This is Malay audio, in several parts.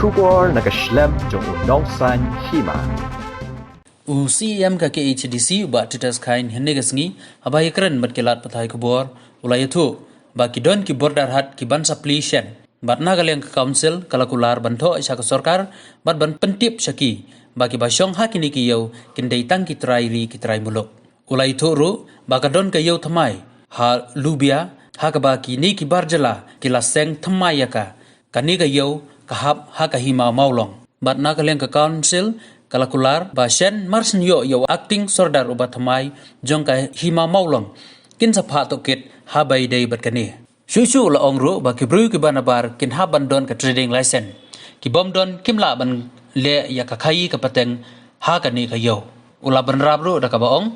Shubor nakaslem jong unongsan hima. UCM ka KHDC ba titas kain hennegasngi abai keren berkilat patai kubor ulayatu ba kidon ki border hat ki ban suppletion bat nagaleng ka council kalakular banto isa ka sarkar bat ban pentip syaki ba ki basyong hakini ki yau kindai tang ki trai muluk ulayatu ru ba kadon ka yau thamai ha lubia ha ka ba ki ni ki barjala ki laseng thamai yaka kani ka yau kahap ha ka hima maulong bat nagaleng ka council kalakular ba shen marsin yo acting sordar ubat thamai jong ka hima maulong kin sa pha to kit ha bai dei bat kani shu la ong ru ba ki bru ki banabar kin ha ban don ka trading license ki bom don kimla ban le ya ka khai ka pateng ha ka ni ka yo ula ban rab ru da ka ba ong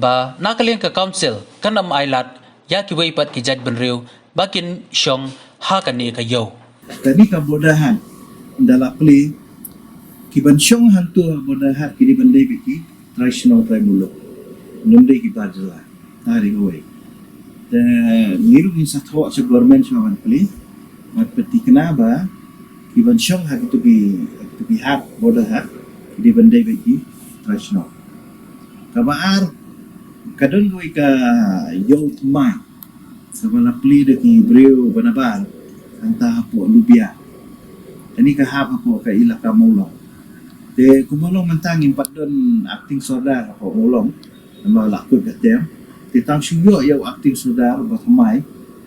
ba nakaleng ka council kanam ailat ya ki wei pat ki jaj ban riu ba kin shong ha ka ni ka yo tadi ka bodahan dalam play kiban syong hantu bodahan kini bandai biki tradisional trai muluk nomdai ki bajla tari goe dan niru ni satwa se government syong play mat peti kenaba kiban syong hak itu bi hak bodahan kini bandai biki tradisional kabar kadon goe ka yo mai sabala play de ki breu banabar antah po lubia ini kahap po ka ila ka mulong te kumulong mentangin padon acting sodar po mulong nama lakut katem te tang syuyo ya acting sodar batamai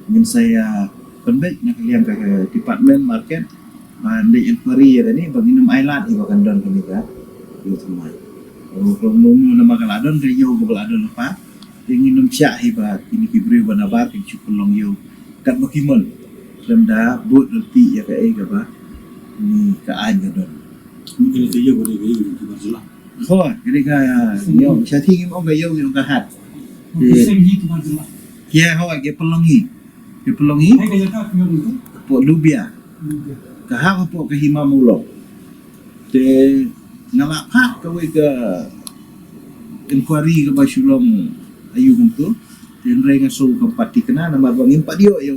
ngin saya penbek nak liang ka department market mandai inquiry ni banginum island iba kandon kami ka yo tamai kalau nama kaladon ke yo gobal adon apa inginum syak hibat ini kibri banabar ki chukulong yo kat makimon lemda buat reti ya kae ka ba ni kaan ka don mungkin itu ya boleh gaya di Barjala ho jadi ka yo sa tingin mo gayo yung kahat same hit Barjala ya ho ge pelongi hai kaya ka kaya itu po lubia kahap po kahima mulo te ngalaphat ka we ka inquiry ka ba sulong ayu kumto ten renga so ka pati kana na mabangin pa dio yo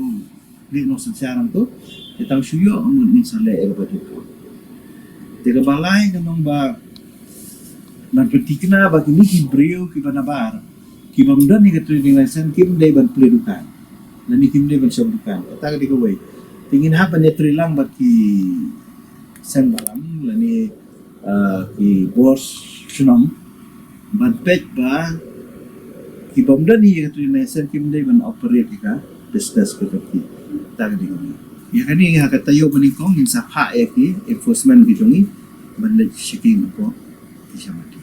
di no sejarah tu kita syuyo amun min sale e ba tu tega balai kanong ba nan petikna ba kini ki breu ki banabar ki bamdan ni ka trading license kim dai ban pledukan dan ni kim dai ban sabukan ta di ko we tingin ha ban trilang ba ki sen balam lani ki bos sunam ban pet ba ki bamdan ni ka trading license kim dai ban operate ka business ko tapi tag di kami ya kani ha katayo banikong in sa pha ki enforcement bidongi bandai shiking ko isya mati